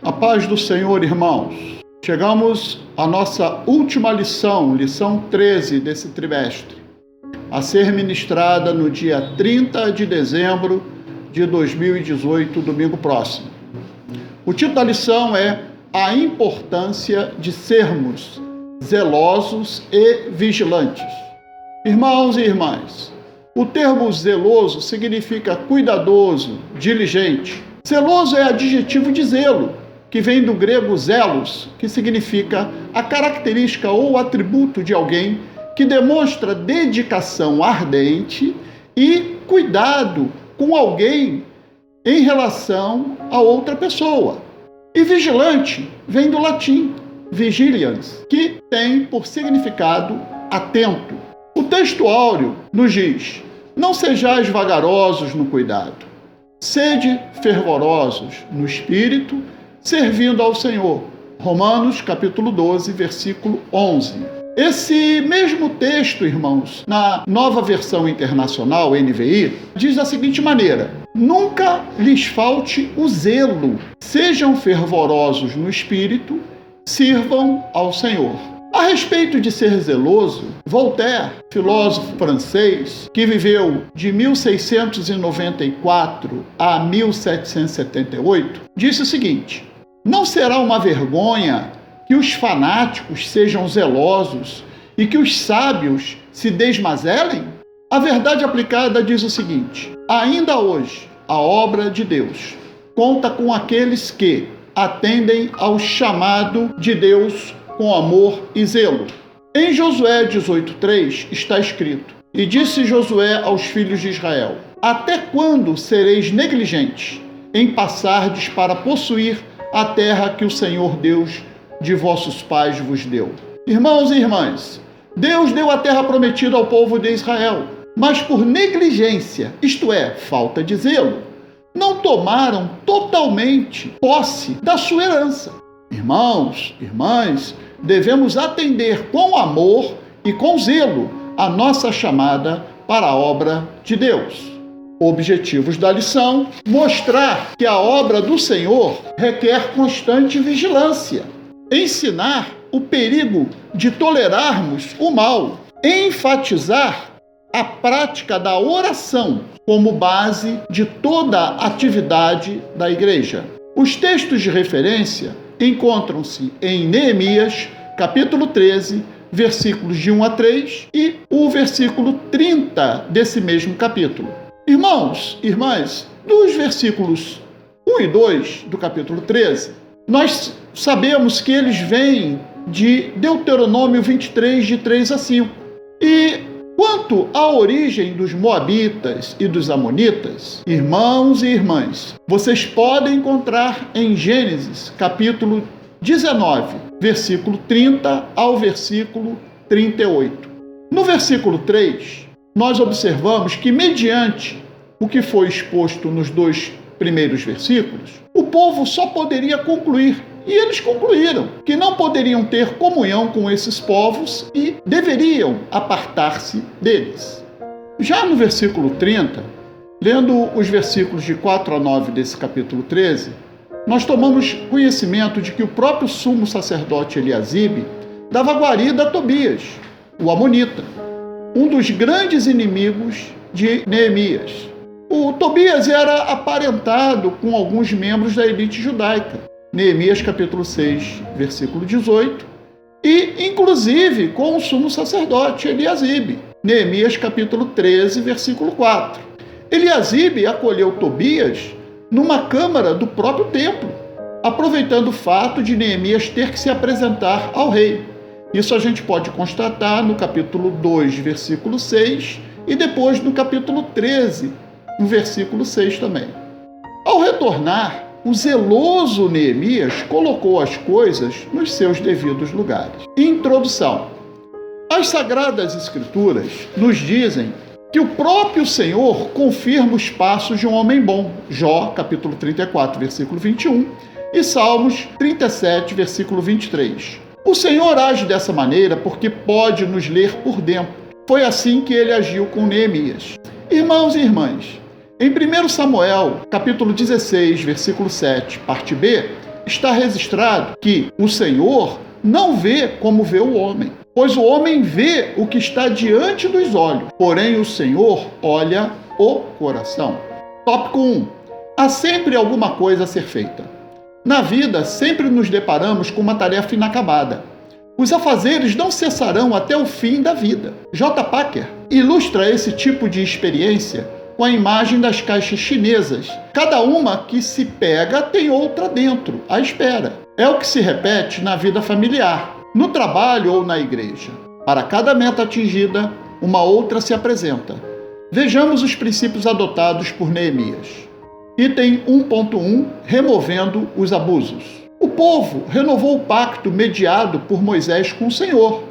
A paz do Senhor, irmãos. Chegamos à nossa última lição, lição 13 desse trimestre, a ser ministrada no dia 30 de dezembro de 2018, domingo próximo. O título da lição é A Importância de Sermos Zelosos e Vigilantes. Irmãos e irmãs, o termo zeloso significa cuidadoso, diligente. Zeloso é adjetivo de zelo, que vem do grego zelos, que significa a característica ou atributo de alguém que demonstra dedicação ardente e cuidado com alguém em relação a outra pessoa. E vigilante vem do latim vigilians, que tem por significado atento. O texto áureo nos diz: não sejais vagarosos no cuidado, sede fervorosos no espírito, servindo ao Senhor. Romanos capítulo 12, versículo 11. Esse mesmo texto, irmãos, na Nova Versão Internacional, NVI, diz da seguinte maneira: nunca lhes falte o zelo, sejam fervorosos no espírito, sirvam ao Senhor. A respeito de ser zeloso, Voltaire, filósofo francês, que viveu de 1694 a 1778, disse o seguinte: não será uma vergonha que os fanáticos sejam zelosos e que os sábios se desmazelem? A verdade aplicada diz o seguinte: ainda hoje, a obra de Deus conta com aqueles que atendem ao chamado de Deus com amor e zelo. Em Josué 18:3 está escrito: e disse Josué aos filhos de Israel: até quando sereis negligentes em passardes para possuir a terra que o Senhor Deus de vossos pais vos deu? Irmãos e irmãs, Deus deu a terra prometida ao povo de Israel, mas por negligência, isto é, falta de zelo, não tomaram totalmente posse da sua herança. Irmãos, irmãs, devemos atender com amor e com zelo a nossa chamada para a obra de Deus. Objetivos da lição: mostrar que a obra do Senhor requer constante vigilância, ensinar o perigo de tolerarmos o mal, enfatizar a prática da oração como base de toda a atividade da igreja. Os textos de referência encontram-se em Neemias, capítulo 13, versículos de 1 a 3 e o versículo 30 desse mesmo capítulo. Irmãos, irmãs, dos versículos 1 e 2 do capítulo 13, nós sabemos que eles vêm de Deuteronômio 23, de 3 a 5. E quanto à origem dos moabitas e dos amonitas, irmãos e irmãs, vocês podem encontrar em Gênesis, capítulo 19, versículo 30 ao versículo 38. No versículo 3, nós observamos que, mediante o que foi exposto nos dois primeiros versículos, o povo só poderia concluir, e eles concluíram, que não poderiam ter comunhão com esses povos e deveriam apartar-se deles. Já no versículo 30, lendo os versículos de 4 a 9 desse capítulo 13, nós tomamos conhecimento de que o próprio sumo sacerdote Eliasibe dava guarida a Tobias, o amonita, um dos grandes inimigos de Neemias. O Tobias era aparentado com alguns membros da elite judaica, Neemias capítulo 6, versículo 18, e inclusive com o sumo sacerdote Eliasibe, Neemias capítulo 13, versículo 4. Eliasibe acolheu Tobias numa câmara do próprio templo, aproveitando o fato de Neemias ter que se apresentar ao rei. Isso a gente pode constatar no capítulo 2, versículo 6, e depois no capítulo 13, no versículo 6 também. Ao retornar, o zeloso Neemias colocou as coisas nos seus devidos lugares. Introdução. As Sagradas Escrituras nos dizem que o próprio Senhor confirma os passos de um homem bom. Jó, capítulo 34, versículo 21, e Salmos 37, versículo 23. O Senhor age dessa maneira porque pode nos ler por dentro. Foi assim que ele agiu com Neemias. Irmãos e irmãs, em 1 Samuel, capítulo 16, versículo 7, parte B, está registrado que o Senhor não vê como vê o homem, pois o homem vê o que está diante dos olhos, porém o Senhor olha o coração. Tópico 1. Há sempre alguma coisa a ser feita. Na vida, sempre nos deparamos com uma tarefa inacabada. Os afazeres não cessarão até o fim da vida. J. Packer ilustra esse tipo de experiência com a imagem das caixas chinesas. Cada uma que se pega tem outra dentro, à espera. É o que se repete na vida familiar, no trabalho ou na igreja. Para cada meta atingida, uma outra se apresenta. Vejamos os princípios adotados por Neemias. Item 1.1, removendo os abusos. O povo renovou o pacto mediado por Moisés com o Senhor,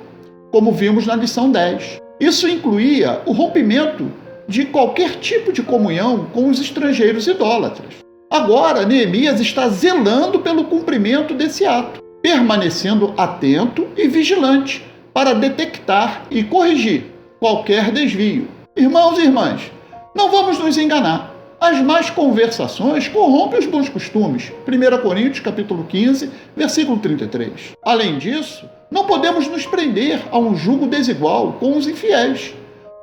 como vimos na lição 10. Isso incluía o rompimento de qualquer tipo de comunhão com os estrangeiros idólatras. Agora, Neemias está zelando pelo cumprimento desse ato, permanecendo atento e vigilante para detectar e corrigir qualquer desvio. Irmãos e irmãs, não vamos nos enganar. As más conversações corrompem os bons costumes. 1 Coríntios, capítulo 15, versículo 33. Além disso, não podemos nos prender a um jugo desigual com os infiéis.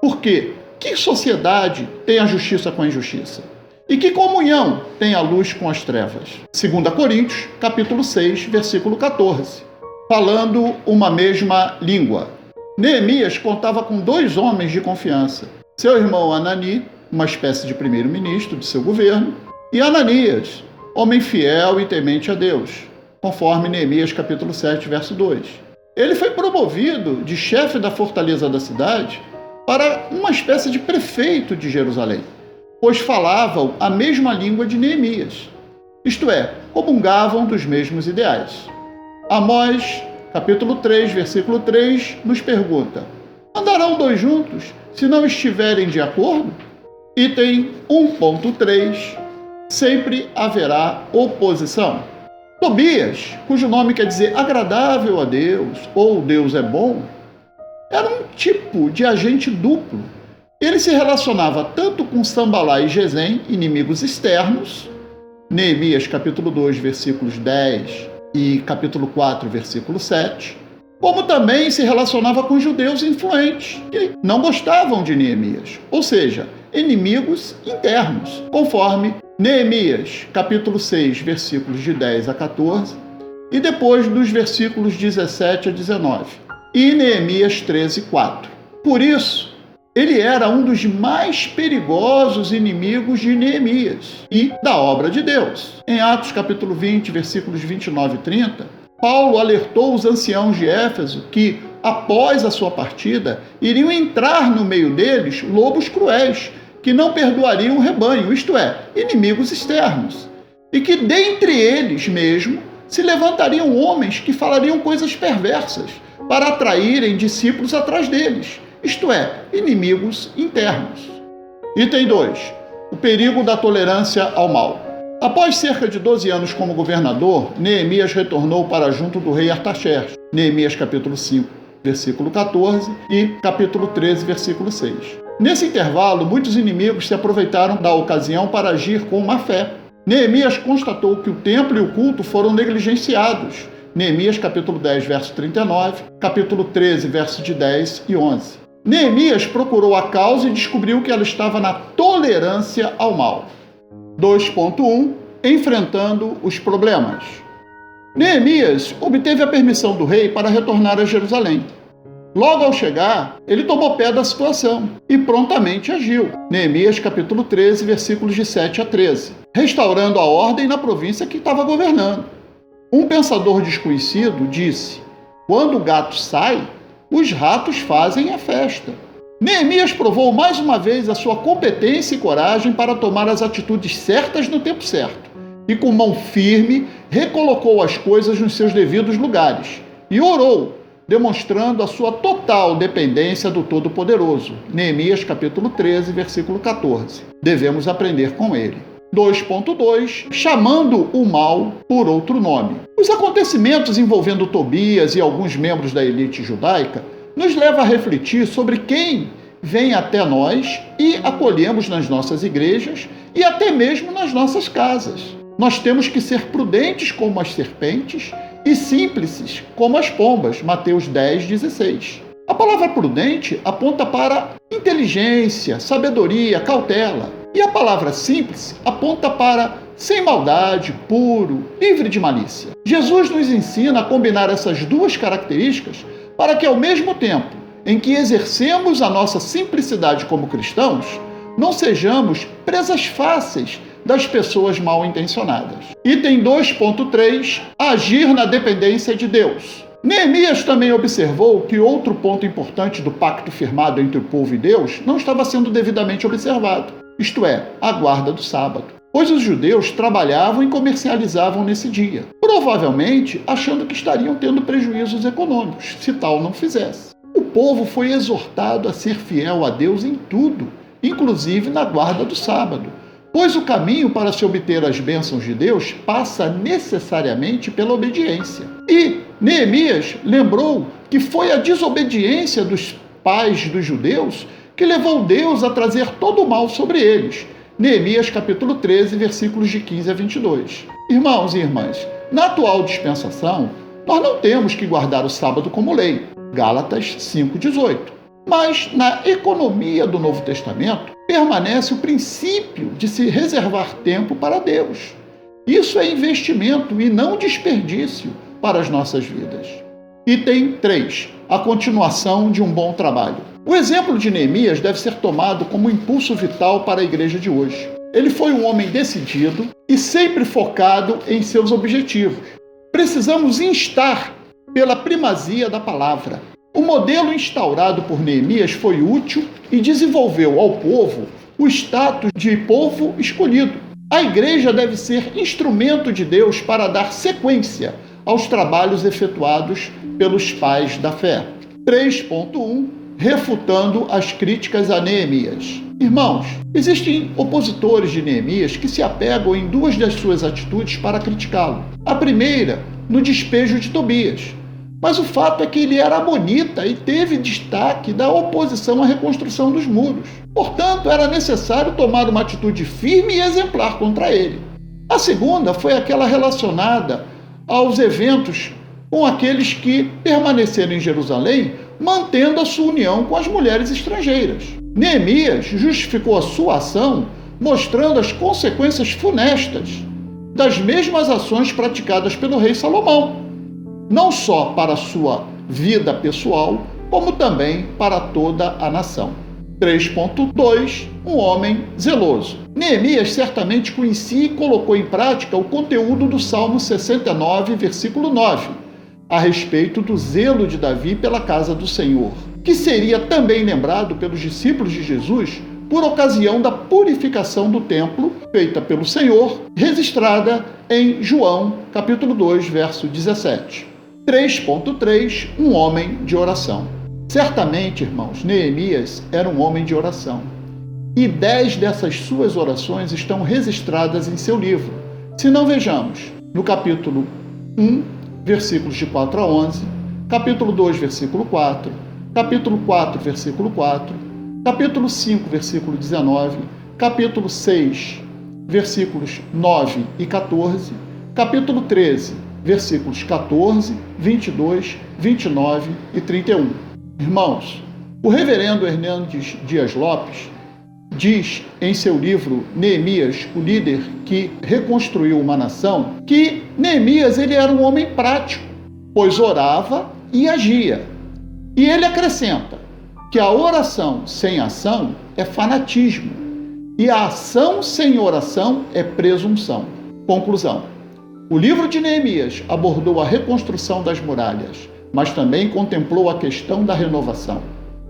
Porque que sociedade tem a justiça com a injustiça? E que comunhão tem a luz com as trevas? 2 Coríntios, capítulo 6, versículo 14. Falando uma mesma língua. Neemias contava com 2 homens de confiança. Seu irmão Anani, uma espécie de primeiro-ministro de seu governo, e Ananias, homem fiel e temente a Deus, conforme Neemias capítulo 7, verso 2. Ele foi promovido de chefe da fortaleza da cidade para uma espécie de prefeito de Jerusalém, pois falavam a mesma língua de Neemias, isto é, comungavam dos mesmos ideais. Amós, capítulo 3, versículo 3, nos pergunta: andarão 2 juntos se não estiverem de acordo? Item 1.3, sempre haverá oposição. Tobias, cujo nome quer dizer agradável a Deus ou Deus é bom, era um tipo de agente duplo. Ele se relacionava tanto com Sambalá e Gesem, inimigos externos, Neemias capítulo 2, versículos 10 e capítulo 4, versículo 7, como também se relacionava com judeus influentes, que não gostavam de Neemias, ou seja, inimigos internos, conforme Neemias, capítulo 6, versículos de 10 a 14, e depois dos versículos 17 a 19, e Neemias 13, 4. Por isso, ele era um dos mais perigosos inimigos de Neemias e da obra de Deus. Em Atos, capítulo 20, versículos 29 e 30, Paulo alertou os anciãos de Éfeso que, após a sua partida, iriam entrar no meio deles lobos cruéis, que não perdoariam o rebanho, isto é, inimigos externos, e que dentre eles mesmo se levantariam homens que falariam coisas perversas para atraírem discípulos atrás deles, isto é, inimigos internos. Item 2. O perigo da tolerância ao mal. Após cerca de 12 anos como governador, Neemias retornou para junto do rei Artaxerxes, Neemias capítulo 5, versículo 14 e capítulo 13, versículo 6. Nesse intervalo, muitos inimigos se aproveitaram da ocasião para agir com má fé. Neemias constatou que o templo e o culto foram negligenciados. Neemias capítulo 10, verso 39, capítulo 13, versos de 10 e 11. Neemias procurou a causa e descobriu que ela estava na tolerância ao mal. 2.1. Enfrentando os problemas. Neemias obteve a permissão do rei para retornar a Jerusalém. Logo ao chegar, ele tomou pé da situação e prontamente agiu. Neemias capítulo 13, versículos de 7 a 13, restaurando a ordem na província que estava governando. Um pensador desconhecido disse: quando o gato sai, os ratos fazem a festa. Neemias provou mais uma vez a sua competência e coragem para tomar as atitudes certas no tempo certo, e com mão firme recolocou as coisas nos seus devidos lugares e orou, demonstrando a sua total dependência do Todo-Poderoso. Neemias capítulo 13, versículo 14. Devemos aprender com ele. 2.2. Chamando o mal por outro nome. Os acontecimentos envolvendo Tobias e alguns membros da elite judaica nos levam a refletir sobre quem vem até nós e acolhemos nas nossas igrejas e até mesmo nas nossas casas. Nós temos que ser prudentes como as serpentes e simples como as pombas. Mateus 10:16. A palavra prudente aponta para inteligência, sabedoria, cautela. E a palavra simples aponta para sem maldade, puro, livre de malícia. Jesus nos ensina a combinar essas duas características para que, ao mesmo tempo em que exercemos a nossa simplicidade como cristãos, não sejamos presas fáceis das pessoas mal intencionadas. Item 2.3. Agir na dependência de Deus. Neemias também observou que outro ponto importante do pacto firmado entre o povo e Deus não estava sendo devidamente observado, isto é, a guarda do sábado. Pois os judeus trabalhavam e comercializavam nesse dia, provavelmente achando que estariam tendo prejuízos econômicos, se tal não fizesse. O povo foi exortado a ser fiel a Deus em tudo, inclusive na guarda do sábado, pois o caminho para se obter as bênçãos de Deus passa necessariamente pela obediência. E Neemias lembrou que foi a desobediência dos pais dos judeus que levou Deus a trazer todo o mal sobre eles. Neemias capítulo 13, versículos de 15 a 22. Irmãos e irmãs, na atual dispensação, nós não temos que guardar o sábado como lei. Gálatas 5:18. Mas na economia do Novo Testamento, permanece o princípio de se reservar tempo para Deus. Isso é investimento e não desperdício para as nossas vidas. Item 3. A continuação de um bom trabalho. O exemplo de Neemias deve ser tomado como impulso vital para a igreja de hoje. Ele foi um homem decidido e sempre focado em seus objetivos. Precisamos instar pela primazia da palavra. O modelo instaurado por Neemias foi útil e desenvolveu ao povo o status de povo escolhido. A igreja deve ser instrumento de Deus para dar sequência aos trabalhos efetuados pelos pais da fé. 3.1. Refutando as críticas a Neemias. Irmãos, existem opositores de Neemias que se apegam em duas das suas atitudes para criticá-lo. A primeira, no despejo de Tobias. Mas o fato é que ele era amonita e teve destaque da oposição à reconstrução dos muros. Portanto, era necessário tomar uma atitude firme e exemplar contra ele. A segunda foi aquela relacionada aos eventos com aqueles que permaneceram em Jerusalém, mantendo a sua união com as mulheres estrangeiras. Neemias justificou a sua ação, mostrando as consequências funestas das mesmas ações praticadas pelo rei Salomão, não só para a sua vida pessoal, como também para toda a nação. 3.2. Um homem zeloso. Neemias certamente conhecia e colocou em prática o conteúdo do Salmo 69, versículo 9, a respeito do zelo de Davi pela casa do Senhor, que seria também lembrado pelos discípulos de Jesus por ocasião da purificação do templo feita pelo Senhor, registrada em João, capítulo 2, verso 17. 3.3. Um homem de oração. Certamente, irmãos, Neemias era um homem de oração. E 10 dessas suas orações estão registradas em seu livro. Se não, vejamos, no capítulo 1, versículos de 4 a 11, capítulo 2, versículo 4, capítulo 4, versículo 4, capítulo 5, versículo 19, capítulo 6, versículos 9 e 14, capítulo 13, versículos 14, 22, 29 e 31. Irmãos, o reverendo Hernandes Dias Lopes diz em seu livro Neemias, o líder que reconstruiu uma nação, que Neemias ele era um homem prático, pois orava e agia. E ele acrescenta que a oração sem ação é fanatismo e a ação sem oração é presunção. Conclusão. O livro de Neemias abordou a reconstrução das muralhas, mas também contemplou a questão da renovação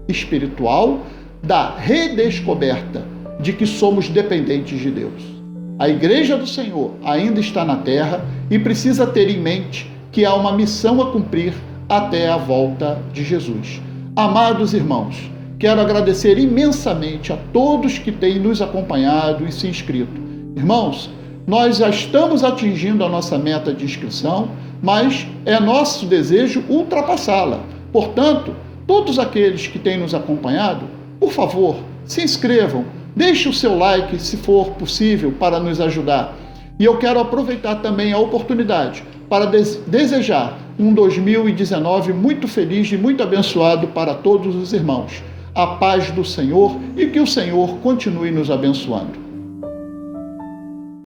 espiritual, da redescoberta de que somos dependentes de Deus. A Igreja do Senhor ainda está na terra e precisa ter em mente que há uma missão a cumprir até a volta de Jesus. Amados irmãos, quero agradecer imensamente a todos que têm nos acompanhado e se inscrito. Irmãos, nós já estamos atingindo a nossa meta de inscrição, mas é nosso desejo ultrapassá-la. Portanto, todos aqueles que têm nos acompanhado, por favor, se inscrevam, deixe o seu like, se for possível, para nos ajudar. E eu quero aproveitar também a oportunidade para desejar um 2019 muito feliz e muito abençoado para todos os irmãos. A paz do Senhor e que o Senhor continue nos abençoando.